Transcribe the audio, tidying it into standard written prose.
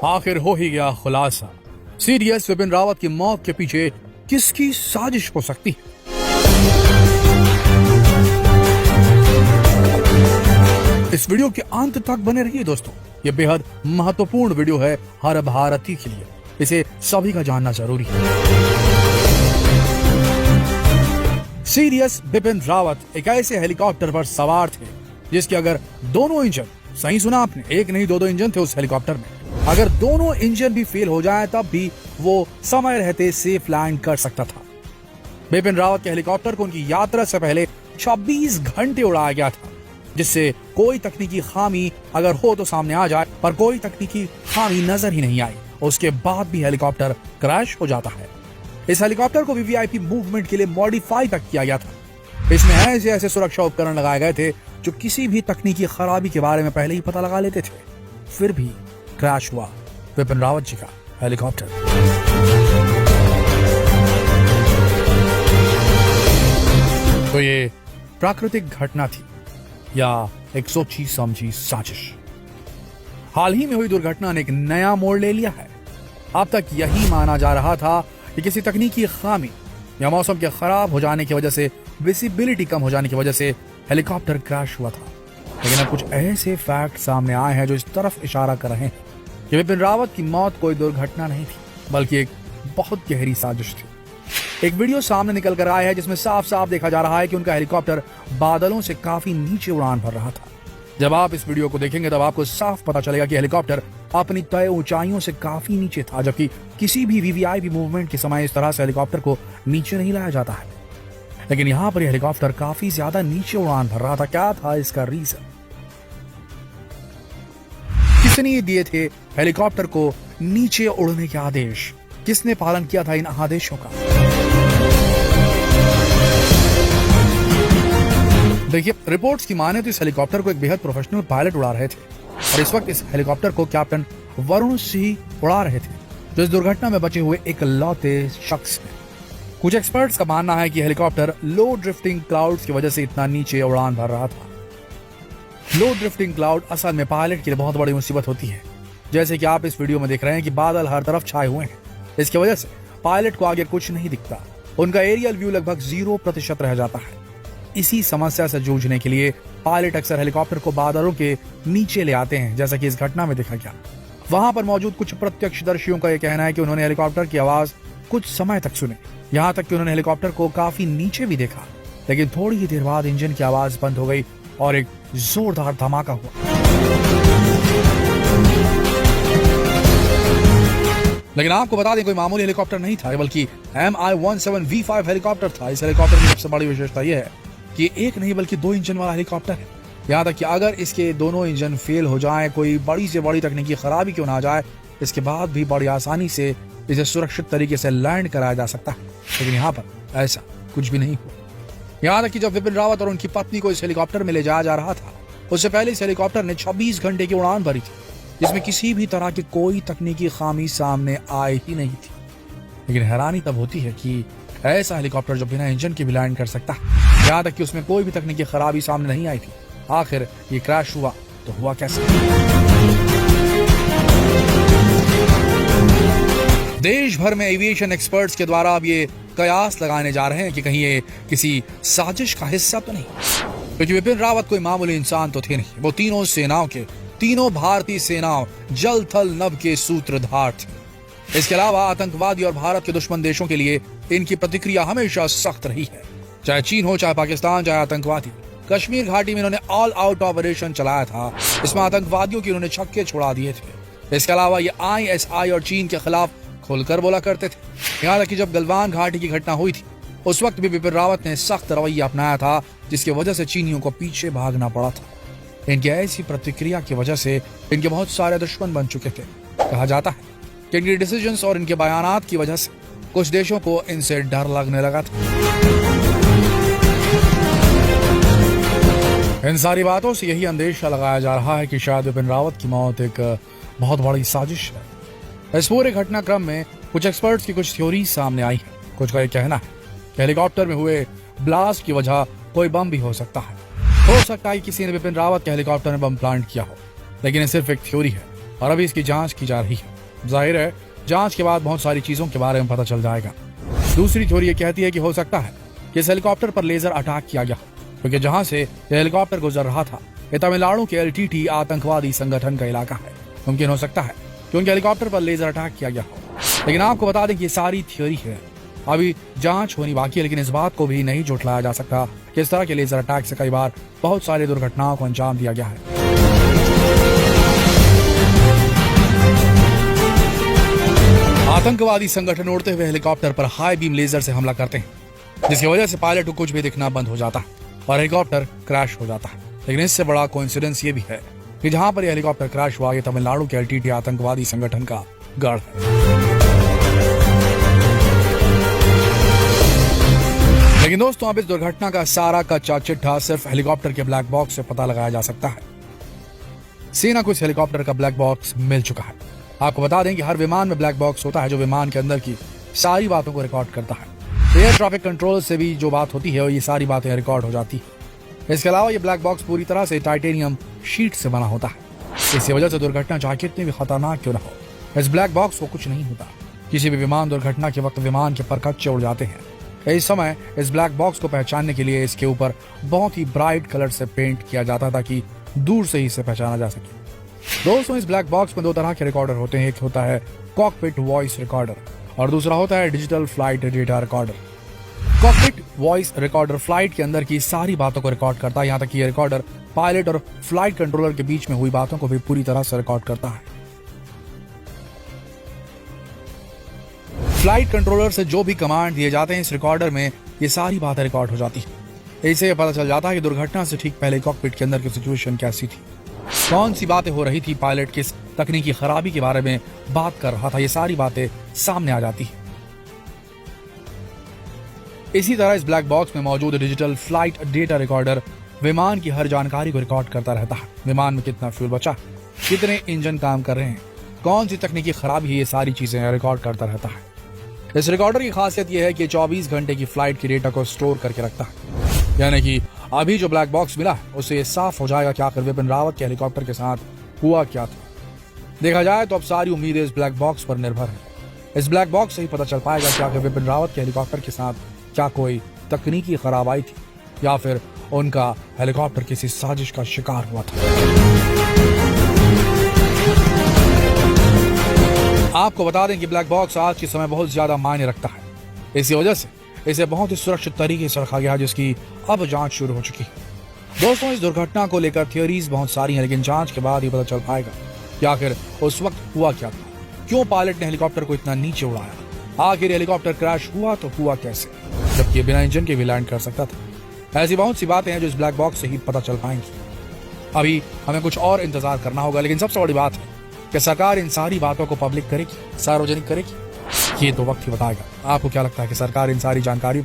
आखिर हो ही गया खुलासा। सीडीएस विपिन रावत की मौत के पीछे किसकी साजिश हो सकती है? इस वीडियो के अंत तक बने रहिए दोस्तों, ये बेहद महत्वपूर्ण वीडियो है हर भारतीय के लिए, इसे सभी का जानना जरूरी है। सीडीएस विपिन रावत एक ऐसे हेलीकॉप्टर पर सवार थे जिसके अगर दोनों इंजन, सही सुना आपने, एक नहीं दो इंजन थे उस हेलीकॉप्टर में, अगर दोनों इंजन भी फेल हो जाए तब भी वो समय रहते सेफ लैंड कर सकता था। विपिन रावत के हेलीकॉप्टर को उनकी यात्रा से पहले 26 घंटे उड़ाया गया था, जिससे कोई तकनीकी खामी अगर हो तो सामने आ जाए, पर कोई तकनीकी खामी नजर ही नहीं आई। उसके बाद भी हेलीकॉप्टर क्रैश हो जाता है। इस हेलीकॉप्टर को वीवीआईपी मूवमेंट के लिए मॉडिफाई तक किया गया था। इसमें ऐसे ऐसे सुरक्षा उपकरण लगाए गए थे जो किसी भी तकनीकी खराबी के बारे में पहले ही पता लगा लेते थे। फिर भी क्रैश हुआ विपिन रावत जी का हेलीकॉप्टर। तो ये प्राकृतिक घटना थी या एक सोची समझी साजिश? हाल ही में हुई दुर्घटना ने एक नया मोड़ ले लिया है। अब तक यही माना जा रहा था कि किसी तकनीकी खामी या मौसम के खराब हो जाने की वजह से, विजिबिलिटी कम हो जाने की वजह से हेलीकॉप्टर क्रैश हुआ था। लेकिन अब कुछ ऐसे फैक्ट सामने आए हैं जो इस तरफ इशारा कर रहे हैं कि विपिन रावत की मौत कोई दुर्घटना नहीं थी, बल्कि एक बहुत गहरी साजिश थी। एक वीडियो सामने निकल कर आया है जिसमें साफ साफ देखा जा रहा है कि उनका हेलीकॉप्टर बादलों से काफी नीचे उड़ान भर रहा था। जब आप इस वीडियो को देखेंगे तब आपको साफ पता चलेगा कि हेलीकॉप्टर अपनी तय ऊंचाइयों से काफी नीचे था, जबकि किसी भी वीवीआईपी मूवमेंट के समय इस तरह से हेलीकॉप्टर को नीचे नहीं लाया जाता है। लेकिन यहाँ पर हेलीकॉप्टर काफी ज्यादा नीचे उड़ान भर रहा था। क्या था इसका रीजन? किसने दिए थे हेलीकॉप्टर को नीचे उड़ने के आदेश? किसने पालन किया था इन आदेशों का? देखिए, रिपोर्ट्स की माने तो इस हेलीकॉप्टर को एक बेहद प्रोफेशनल पायलट उड़ा रहे थे और इस वक्त इस हेलीकॉप्टर को कैप्टन वरुण सिंह उड़ा रहे थे, जो इस दुर्घटना में बचे हुए इकलौते शख्स हैं। कुछ एक्सपर्ट्स का मानना है कि हेलीकॉप्टर लो ड्रिफ्टिंग क्लाउड्स की वजह से इतना नीचे उड़ान भर रहा था। लो ड्रिफ्टिंग क्लाउड असल में पायलट के लिए बहुत बड़ी मुसीबत होती है। जैसे कि आप इस वीडियो में देख रहे हैं कि बादल हर तरफ छाए हुए हैं। इसकी वजह से पायलट को आगे कुछ नहीं दिखता, उनका एरियल व्यू लगभग 0% रह जाता है। इसी समस्या से जूझने के लिए पायलट अक्सर हेलीकॉप्टर को बादलों के नीचे ले आते हैं, जैसा कि इस घटना में देखा गया। वहां पर मौजूद कुछ प्रत्यक्षदर्शियों का यह कहना है कि उन्होंने हेलीकॉप्टर की आवाज कुछ समय तक सुनी, यहाँ तक कि उन्होंने हेलीकॉप्टर को काफी नीचे भी देखा। लेकिन थोड़ी ही देर बाद इंजन की आवाज बंद हो गई और एक जोरदार धमाका हुआ। लेकिन आपको बता दें, कोई मामूली हेलीकॉप्टर नहीं था, बल्कि MI-17V5 हेलीकॉप्टर था। इस हेलीकॉप्टर की सबसे बड़ी विशेषता यह है कि एक नहीं बल्कि 2 इंजन वाला हेलीकॉप्टर है। यहाँ तक कि अगर इसके दोनों इंजन फेल हो जाएं, कोई बड़ी से बड़ी तकनीकी खराबी क्यों ना आ जाए, इसके बाद भी बड़ी आसानी से इसे सुरक्षित तरीके से लैंड कराया जा सकता है। लेकिन यहाँ पर ऐसा कुछ भी नहीं हुआ। यहाँ तक कि जब विपिन रावत और उनकी पत्नी को इस हेलीकॉप्टर में ले जाया जा रहा था, उससे पहले इस हेलीकॉप्टर ने 26 घंटे की उड़ान भरी थी, जिसमें किसी भी तरह की कोई तकनीकी खामी सामने आई ही नहीं थी। लेकिन हैरानी तब होती है कि ऐसा हेलीकॉप्टर जो बिना इंजन के भी लैंड कर सकता है, यहाँ तक कि उसमें कोई भी तकनीकी खराबी सामने नहीं आई थी, आखिर ये क्रैश हुआ तो हुआ कैसे? देश भर में एविएशन एक्सपर्ट्स के द्वारा अब ये कयास लगाने जा रहे हैं कि कहीं ये किसी साजिश का हिस्सा तो नहीं, क्योंकि विपिन रावत कोई मामूली इंसान तो थे नहीं। वो तीनों सेनाओं के, तीनों भारतीय सेनाओं जल थल नभ के सूत्रधार थे। इसके अलावा आतंकवादी और भारत के दुश्मन देशों के लिए इनकी प्रतिक्रिया हमेशा सख्त रही है, चाहे चीन हो, चाहे पाकिस्तान, चाहे आतंकवादी। कश्मीर घाटी में इन्होंने ऑल आउट ऑपरेशन चलाया था, इसमें आतंकवादियों की इन्होंने छक्के छुड़ा दिए थे। इसके अलावा ये ISI और चीन के खिलाफ खुलकर बोला करते थे। यहाँ तक कि जब गलवान घाटी की घटना हुई थी, उस वक्त भी विपिन रावत ने सख्त रवैया अपनाया था, जिसकी वजह से चीनियों को पीछे भागना पड़ा था। इनकी ऐसी प्रतिक्रिया की वजह से इनके बहुत सारे दुश्मन बन चुके थे। कहा जाता है कि इनके डिसीजंस और इनके बयानात की वजह से कुछ देशों को इनसे डर लगने लगा था। इन सारी बातों से यही अंदेशा लगाया जा रहा है कि शायद विपिन रावत की मौत एक बहुत बड़ी साजिश है। इस पूरे घटनाक्रम में कुछ एक्सपर्ट्स की कुछ थ्योरी सामने आई है। कुछ का यह कहना है कि हेलीकॉप्टर में हुए ब्लास्ट की वजह कोई बम भी हो सकता है। हो सकता है किसी ने विपिन रावत के हेलीकॉप्टर में बम प्लांट किया हो, लेकिन ये सिर्फ एक थ्योरी है और अभी इसकी जांच की जा रही है। जाहिर है जांच के बाद बहुत सारी चीजों के बारे में पता चल जाएगा। दूसरी थ्योरी ये कहती है कि हो सकता है कि इस हेलीकॉप्टर पर लेजर अटैक किया गया, क्योंकि जहां से यह हेलीकॉप्टर गुजर रहा था यह तमिलनाडु के LTT आतंकवादी संगठन का इलाका है। मुमकिन हो सकता है कि उनके हेलीकॉप्टर पर लेजर अटैक किया गया हो। लेकिन आपको बता दें कि ये सारी थ्योरी है, अभी जांच होनी बाकी है। लेकिन इस बात को भी नहीं झुठलाया जा सकता कि इस तरह के लेजर अटैक से कई बार बहुत सारी दुर्घटनाओं को अंजाम दिया गया है। आतंकवादी संगठन उड़ते हुए हेलीकॉप्टर पर हाई बीम लेजर से हमला करते हैं, जिसकी वजह से पायलट को कुछ भी दिखना बंद हो जाता है और हेलीकॉप्टर क्रैश हो जाता है। लेकिन इससे बड़ा कोइंसिडेंस ये भी है कि जहां पर यह हेलीकॉप्टर क्रैश हुआ, ये तमिलनाडु के LTT आतंकवादी संगठन का गढ़ है। लेकिन दोस्तों अब इस दुर्घटना का सारा कच्चा चिट्ठा सिर्फ हेलीकॉप्टर के ब्लैक बॉक्स से पता लगाया जा सकता है। सेना को इस हेलीकॉप्टर का ब्लैक बॉक्स मिल चुका है। आपको बता दें कि हर विमान में ब्लैक बॉक्स होता है जो विमान के अंदर की सारी बातों को रिकॉर्ड करता है। एयर ट्रैफिक कंट्रोल से भी जो बात होती है और ये सारी बातें रिकॉर्ड हो जाती है। इसके अलावा ये ब्लैक बॉक्स पूरी तरह से टाइटेनियम शीट से बना होता है। इसी वजह से दुर्घटना चाहे कितनी भी खतरनाक क्यों न हो, इस ब्लैक बॉक्स को कुछ नहीं होता। किसी भी विमान दुर्घटना के वक्त विमान के परखच्चे उड़ जाते हैं। इस समय इस ब्लैक बॉक्स को पहचानने के लिए इसके ऊपर बहुत ही ब्राइट कलर से पेंट किया जाता ताकि दूर से ही इसे पहचाना जा सके। दोस्तों इस ब्लैक बॉक्स में दो तरह के रिकॉर्डर होते हैं। एक होता है कॉकपिट वॉइस रिकॉर्डर और दूसरा होता है digital flight data recorder. Cockpit voice recorder flight के अंदर की सारी बातों को रिकॉर्ड करता है। यहाँ तक कि यह रिकॉर्डर पायलट और फ्लाइट कंट्रोलर के बीच में हुई बातों को भी पूरी तरह से रिकॉर्ड करता है। फ्लाइट कंट्रोलर से जो भी कमांड दिए जाते हैं इस रिकॉर्डर में ये सारी बातें रिकॉर्ड हो जाती है। इससे यह पता चल जाता है कि दुर्घटना से ठीक पहले कॉकपिट के अंदर की सिचुएशन कैसी थी, कौन सी बातें हो रही थी, पायलट किस तकनीकी खराबी के बारे में बात कर रहा था। ये सारी बातें सामने आ जाती है। इसी तरह इस ब्लैक बॉक्स में मौजूद डिजिटल फ्लाइट डेटा रिकॉर्डर विमान की हर जानकारी को रिकॉर्ड करता रहता है। विमान में कितना फ्यूल बचा, कितने इंजन काम कर रहे हैं, कौन सी तकनीकी खराबी है, ये सारी चीजें रिकॉर्ड करता रहता है। इस रिकॉर्डर की खासियत यह है कि 24 घंटे की फ्लाइट की डेटा को स्टोर करके रखता है। यानी कि अभी जो ब्लैक बॉक्स मिला है उससे ये साफ हो जाएगा कि आखिर विपिन रावत के हेलीकॉप्टर के साथ हुआ क्या था। देखा जाए तो अब सारी उम्मीदें इस ब्लैक बॉक्स पर निर्भर है। इस ब्लैक बॉक्स से ही पता चल पाएगा कि आखिर विपिन रावत के हेलीकॉप्टर के साथ क्या कोई तकनीकी खराबाई थी या फिर उनका हेलीकॉप्टर किसी साजिश का शिकार हुआ था। आपको बता दें कि ब्लैक बॉक्स आज के समय बहुत ज्यादा मायने रखता है। इसी वजह से इसे बहुत ही सुरक्षित तरीके से रखा गया, जिसकी अब जांच शुरू हो चुकी है। दोस्तों इस दुर्घटना को लेकर थियोरीज बहुत सारी हैं, लेकिन जांच के बाद ही पता चल पाएगा कि आखिर उस वक्त हुआ क्या था, क्यों पायलट ने हेलीकॉप्टर को इतना नीचे उड़ाया, आखिर हेलीकॉप्टर क्रैश हुआ तो हुआ कैसे, जबकि बिना इंजन के भी लैंड कर सकता था। ऐसी बहुत सी बातें हैं जो इस ब्लैक बॉक्स से ही पता चल पाएंगी। अभी हमें कुछ और इंतजार करना होगा, लेकिन सबसे बड़ी बात है कि सरकार इन सारी बातों को पब्लिक करेगी, सार्वजनिक करेगी, ये तो वक्त ही बताएगा। आपको क्या लगता है कि सरकार इन सारी जानकारी